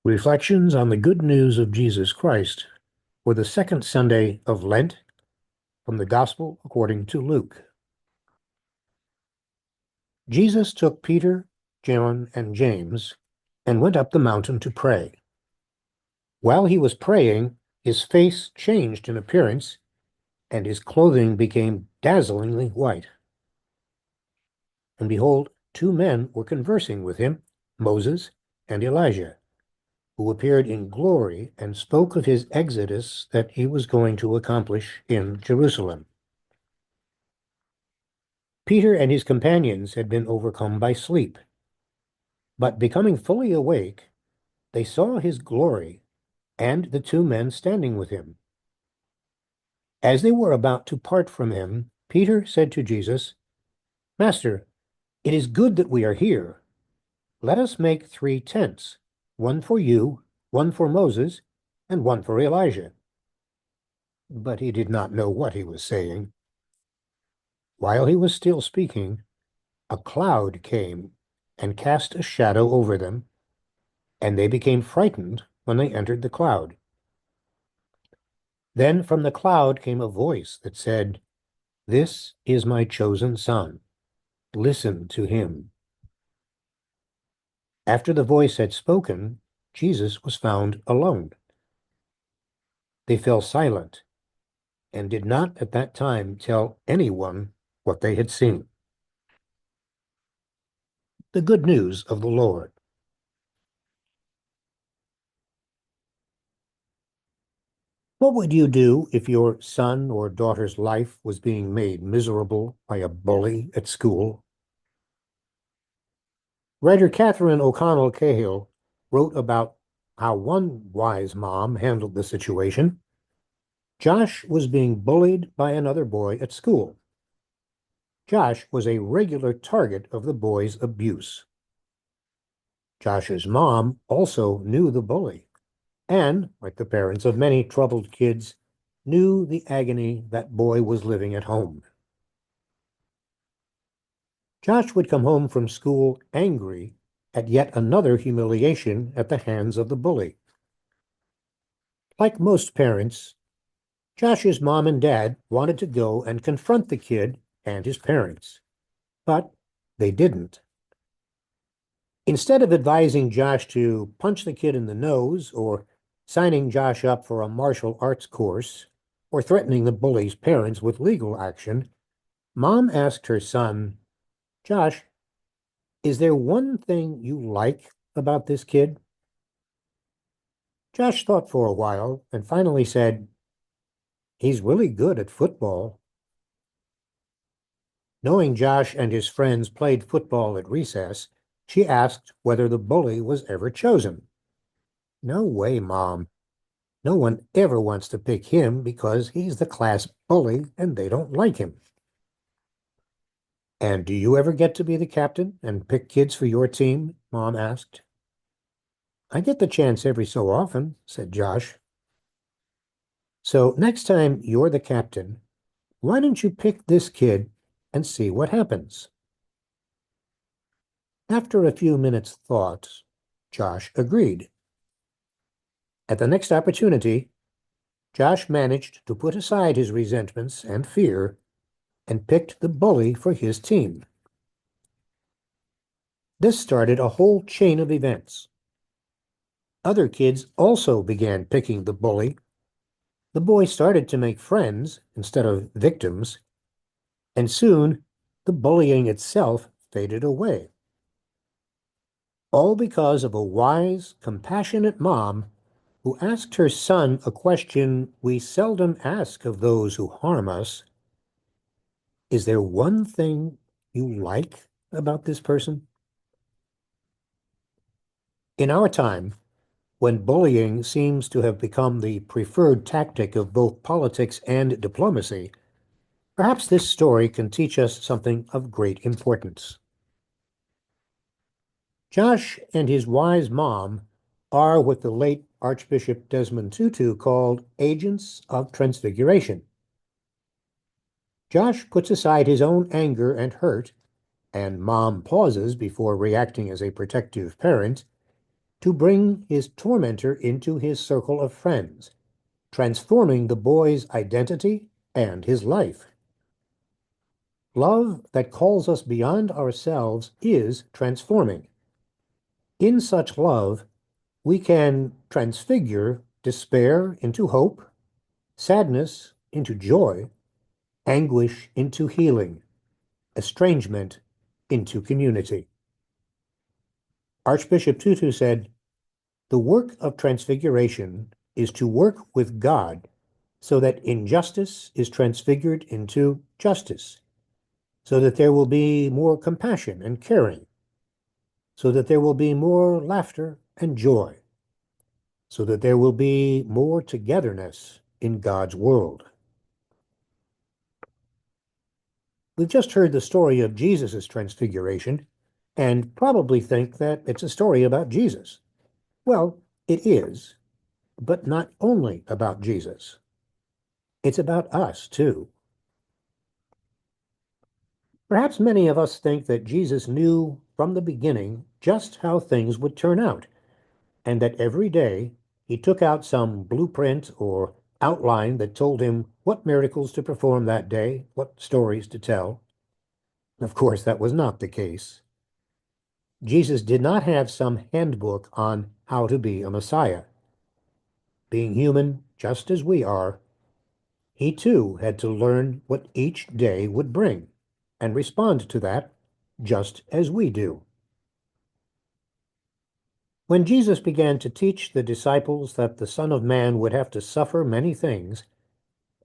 Reflections on the Good News of Jesus Christ for the second Sunday of Lent from the Gospel according to Luke. Jesus took Peter, John, and James and went up the mountain to pray. While he was praying, his face changed in appearance, and his clothing became dazzlingly white. And behold, two men were conversing with him, Moses and Elijah, who appeared in glory and spoke of his exodus that he was going to accomplish in Jerusalem. Peter and his companions had been overcome by sleep, but becoming fully awake, they saw his glory and the two men standing with him. As they were about to part from him, Peter said to Jesus, "Master, it is good that we are here. Let us make three tents, one for you, one for Moses, and one for Elijah." But he did not know what he was saying. While he was still speaking, a cloud came and cast a shadow over them, and they became frightened when they entered the cloud. Then from the cloud came a voice that said, "This is my chosen son. Listen to him." After the voice had spoken, Jesus was found alone. They fell silent and did not at that time tell anyone what they had seen. The good news of the Lord. What would you do if your son or daughter's life was being made miserable by a bully at school? Writer Catherine O'Connell Cahill wrote about how one wise mom handled the situation. Josh was being bullied by another boy at school. Josh was a regular target of the boy's abuse. Josh's mom also knew the bully and, like the parents of many troubled kids, knew the agony that boy was living at home. Josh would come home from school angry at yet another humiliation at the hands of the bully. Like most parents, Josh's mom and dad wanted to go and confront the kid and his parents, but they didn't. Instead of advising Josh to punch the kid in the nose or signing Josh up for a martial arts course or threatening the bully's parents with legal action, Mom asked her son, "Josh, is there one thing you like about this kid?" Josh thought for a while and finally said, "He's really good at football." Knowing Josh and his friends played football at recess, she asked whether the bully was ever chosen. "No way, Mom. No one ever wants to pick him because he's the class bully and they don't like him." "And do you ever get to be the captain and pick kids for your team?" Mom asked. "I get the chance every so often," said Josh. "So next time you're the captain, why don't you pick this kid and see what happens?" After a few minutes' thought, Josh agreed. At the next opportunity, Josh managed to put aside his resentments and fear and picked the bully for his team. This started a whole chain of events. Other kids also began picking the bully. The boy started to make friends instead of victims, and soon the bullying itself faded away. All because of a wise, compassionate mom who asked her son a question we seldom ask of those who harm us. Is there one thing you like about this person? In our time, when bullying seems to have become the preferred tactic of both politics and diplomacy, perhaps this story can teach us something of great importance. Josh and his wise mom are what the late Archbishop Desmond Tutu called agents of transfiguration. Josh puts aside his own anger and hurt, and Mom pauses before reacting as a protective parent, to bring his tormentor into his circle of friends, transforming the boy's identity and his life. Love that calls us beyond ourselves is transforming. In such love, we can transfigure despair into hope, sadness into joy, anguish into healing, estrangement into community. Archbishop Tutu said, "The work of transfiguration is to work with God so that injustice is transfigured into justice, so that there will be more compassion and caring, so that there will be more laughter and joy, so that there will be more togetherness in God's world." We've just heard the story of Jesus' transfiguration and probably think that it's a story about Jesus. Well, it is, but not only about Jesus. It's about us, too. Perhaps many of us think that Jesus knew from the beginning just how things would turn out, and that every day he took out some blueprint or outline that told him what miracles to perform that day, what stories to tell. Of course, that was not the case. Jesus did not have some handbook on how to be a Messiah. Being human, just as we are, he too had to learn what each day would bring and respond to that just as we do. When Jesus began to teach the disciples that the Son of Man would have to suffer many things,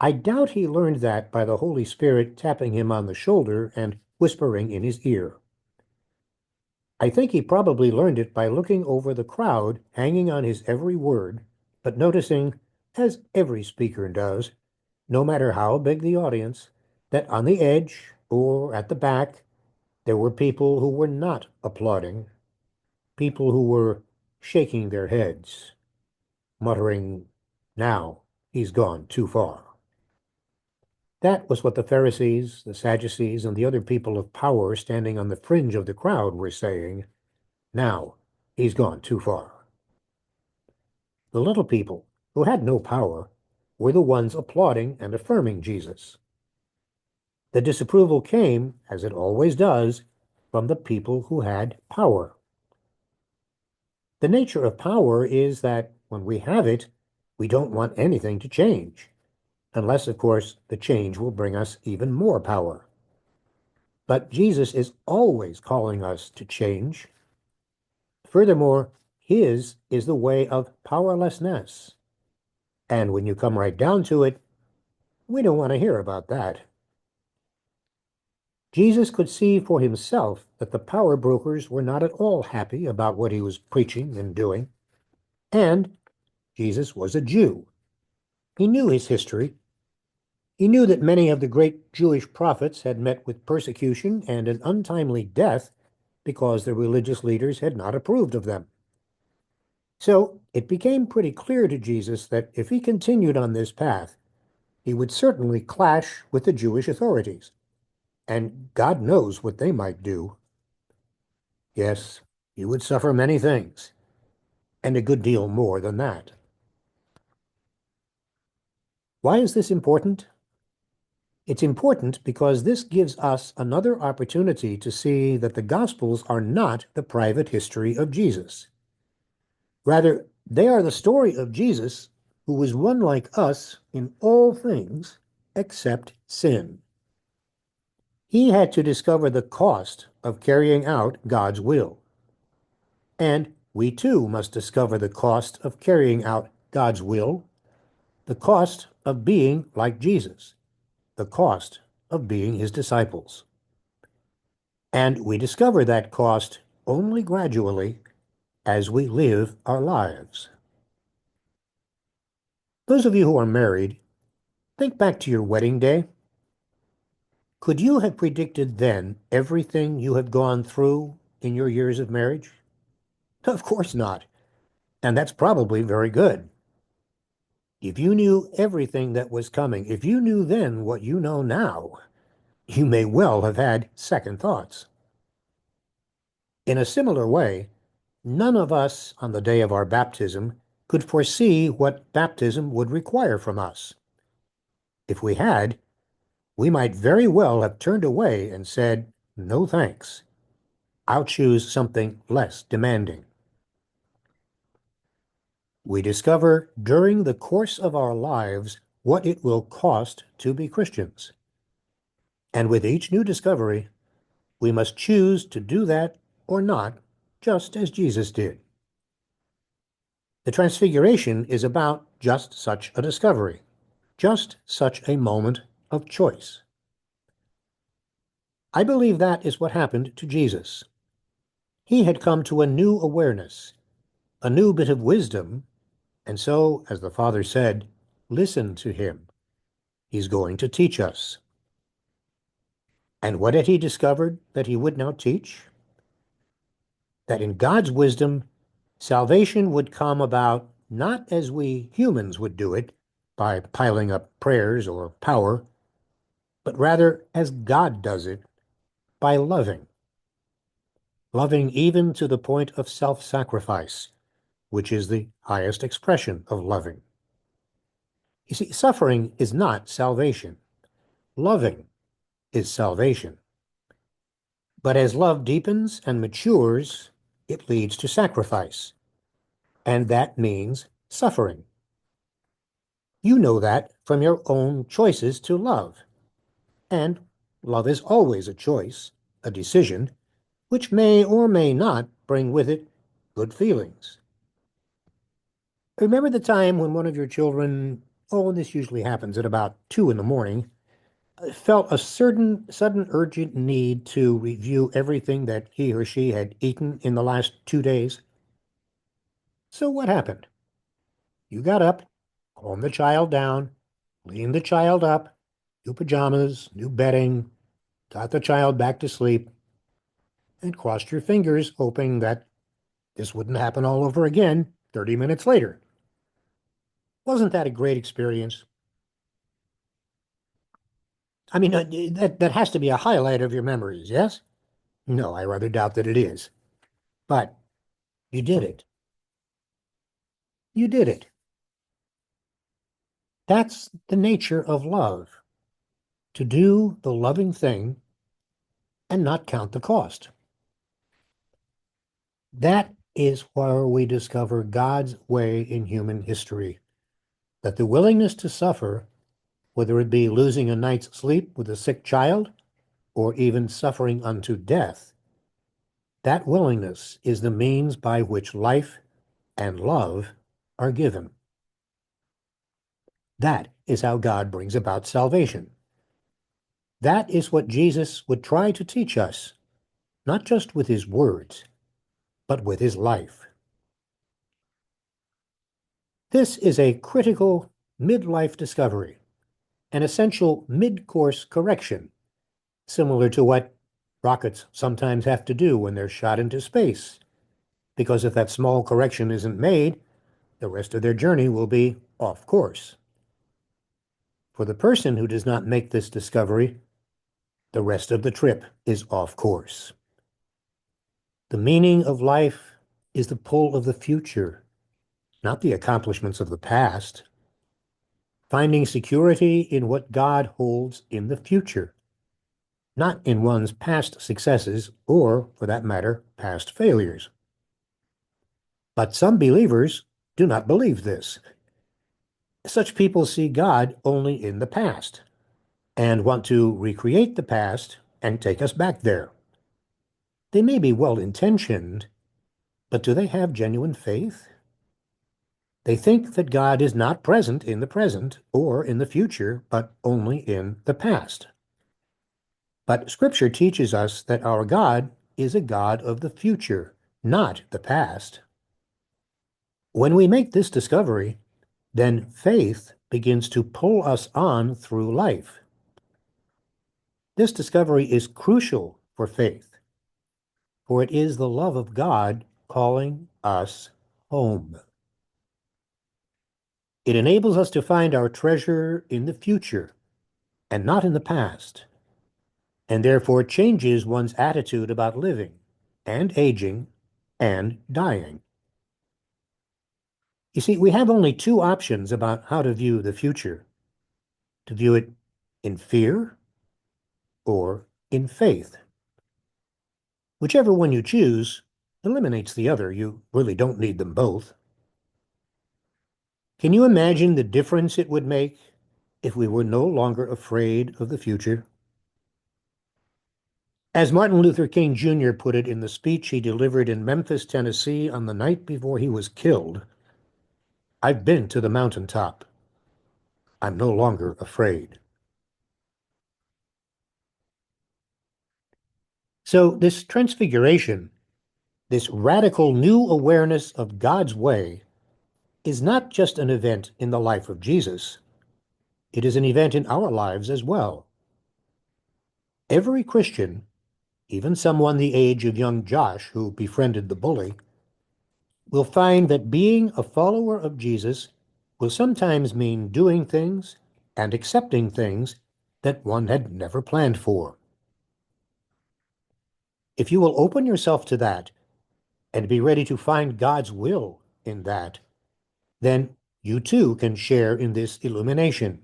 I doubt he learned that by the Holy Spirit tapping him on the shoulder and whispering in his ear. I think he probably learned it by looking over the crowd hanging on his every word, but noticing, as every speaker does, no matter how big the audience, that on the edge or at the back, there were people who were not applauding, people who were shaking their heads, muttering, "Now he's gone too far." That was what the Pharisees, the Sadducees, and the other people of power standing on the fringe of the crowd were saying. Now he's gone too far. The little people, who had no power, were the ones applauding and affirming Jesus. The disapproval came, as it always does, from the people who had power. The nature of power is that when we have it, we don't want anything to change, unless, of course, the change will bring us even more power. But Jesus is always calling us to change. Furthermore, his is the way of powerlessness. And when you come right down to it, we don't want to hear about that. Jesus could see for himself that the power brokers were not at all happy about what he was preaching and doing. And Jesus was a Jew. He knew his history. He knew that many of the great Jewish prophets had met with persecution and an untimely death because the religious leaders had not approved of them. So it became pretty clear to Jesus that if he continued on this path, he would certainly clash with the Jewish authorities. And God knows what they might do. Yes, he would suffer many things, and a good deal more than that. Why is this important? It's important because this gives us another opportunity to see that the Gospels are not the private history of Jesus. Rather, they are the story of Jesus, who was one like us in all things except sin. He had to discover the cost of carrying out God's will. And we too must discover the cost of carrying out God's will, the cost of being like Jesus, the cost of being his disciples. And we discover that cost only gradually as we live our lives. Those of you who are married, think back to your wedding day. Could you have predicted then everything you have gone through in your years of marriage? Of course not. And that's probably very good. If you knew everything that was coming, if you knew then what you know now, you may well have had second thoughts. In a similar way, None of us on the day of our baptism could foresee what baptism would require from us. If we had, we might very well have turned away and said, "No thanks. I'll choose something less demanding." We discover during the course of our lives what it will cost to be Christians. And with each new discovery, we must choose to do that or not, just as Jesus did. The Transfiguration is about just such a discovery, just such a moment of choice. I believe that is what happened to Jesus. He had come to a new awareness, a new bit of wisdom, and so, as the Father said, listen to him. He's going to teach us. And what had he discovered that he would now teach? That in God's wisdom, salvation would come about not as we humans would do it, by piling up prayers or power, but rather as God does it, by loving. Loving even to the point of self-sacrifice, which is the highest expression of loving. You see, suffering is not salvation. Loving is salvation. But as love deepens and matures, it leads to sacrifice. And that means suffering. You know that from your own choices to love. And love is always a choice, a decision, which may or may not bring with it good feelings. Remember the time when one of your children, oh, and this usually happens at about 2 in the morning, felt a certain sudden urgent need to review everything that he or she had eaten in the last 2 days? So what happened? You got up, calmed the child down, leaned the child up, new pajamas, new bedding, got the child back to sleep, and crossed your fingers, hoping that this wouldn't happen all over again 30 minutes later. Wasn't that a great experience? I mean, that has to be a highlight of your memories, yes? No, I rather doubt that it is. But you did it. You did it. That's the nature of love, to do the loving thing and not count the cost. That is where we discover God's way in human history, that the willingness to suffer, whether it be losing a night's sleep with a sick child or even suffering unto death, that willingness is the means by which life and love are given. That is how God brings about salvation. That is what Jesus would try to teach us, not just with his words, but with his life. This is a critical midlife discovery, an essential mid-course correction, similar to what rockets sometimes have to do when they're shot into space, because if that small correction isn't made, the rest of their journey will be off course. For the person who does not make this discovery, the rest of the trip is off course. The meaning of life is the pull of the future, not the accomplishments of the past. Finding security in what God holds in the future, not in one's past successes or, for that matter, past failures. But some believers do not believe this. Such people see God only in the past and want to recreate the past and take us back there. They may be well-intentioned, but do they have genuine faith? They think that God is not present in the present or in the future, but only in the past. But Scripture teaches us that our God is a God of the future, not the past. When we make this discovery, then faith begins to pull us on through life. This discovery is crucial for faith, for it is the love of God calling us home. It enables us to find our treasure in the future and not in the past, and therefore changes one's attitude about living and aging and dying. You see, we have only two options about how to view the future: to view it in fear or in faith. Whichever one you choose eliminates the other. You really don't need them both. Can you imagine the difference it would make if we were no longer afraid of the future? As Martin Luther King Jr. put it in the speech he delivered in Memphis, Tennessee on the night before he was killed, "I've been to the mountaintop. I'm no longer afraid." So this transfiguration, this radical new awareness of God's way, is not just an event in the life of Jesus. It is an event in our lives as well. Every Christian, even someone the age of young Josh who befriended the bully, will find that being a follower of Jesus will sometimes mean doing things and accepting things that one had never planned for. If you will open yourself to that and be ready to find God's will in that, then you too can share in this illumination.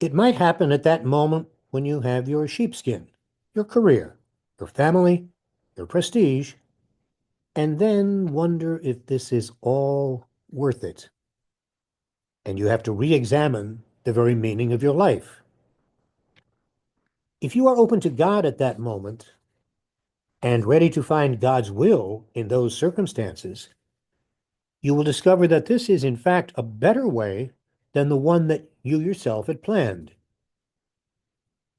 It might happen at that moment when you have your sheepskin, your career, your family, your prestige, and then wonder if this is all worth it. And you have to re-examine the very meaning of your life. If you are open to God at that moment and ready to find God's will in those circumstances, you will discover that this is in fact a better way than the one that you yourself had planned.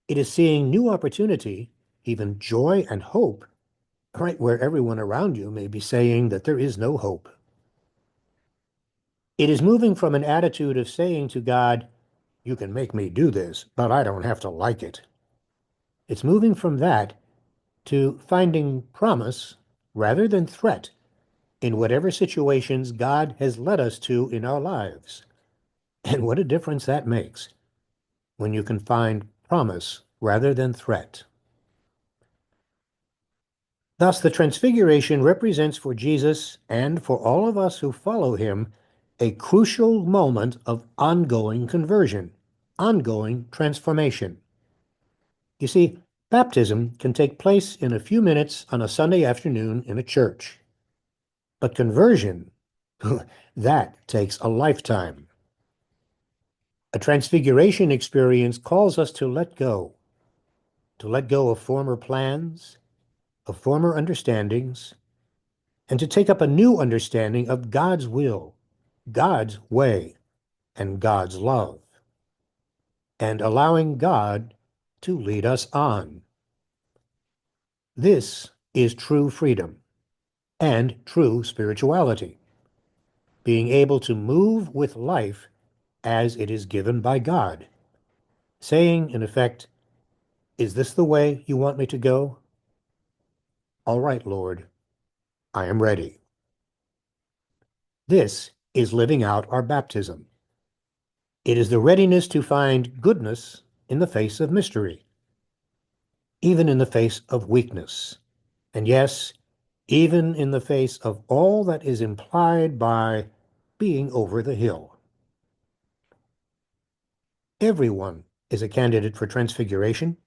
It is seeing new opportunity, even joy and hope, right where everyone around you may be saying that there is no hope. It is moving from an attitude of saying to God, "You can make me do this, but I don't have to like it." It's moving from that to finding promise rather than threat in whatever situations God has led us to in our lives. And what a difference that makes when you can find promise rather than threat. Thus, the Transfiguration represents for Jesus and for all of us who follow him a crucial moment of ongoing conversion, ongoing transformation. You see, baptism can take place in a few minutes on a Sunday afternoon in a church. But conversion, that takes a lifetime. A transfiguration experience calls us to let go of former plans, of former understandings, and to take up a new understanding of God's will, God's way, and God's love, and allowing God to lead us on. This is true freedom and true spirituality, being able to move with life as it is given by God, saying, in effect, "Is this the way you want me to go? All right, Lord, I am ready." This is living out our baptism. It is the readiness to find goodness in the face of mystery, even in the face of weakness, and yes, even in the face of all that is implied by being over the hill. Everyone is a candidate for transfiguration.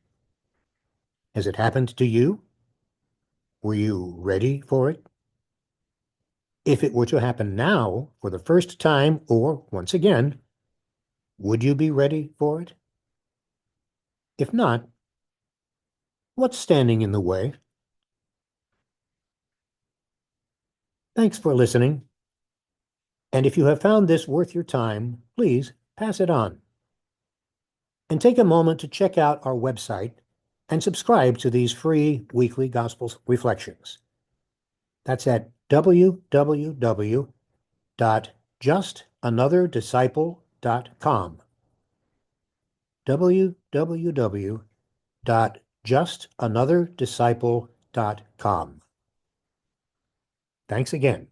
Has it happened to you? Were you ready for it? If it were to happen now for the first time or once again, would you be ready for it? If not, what's standing in the way? Thanks for listening. And if you have found this worth your time, please pass it on. And take a moment to check out our website and subscribe to these free weekly gospel reflections. That's at www.justanother.disciple.com. www.justanother.disciple.com. Thanks again.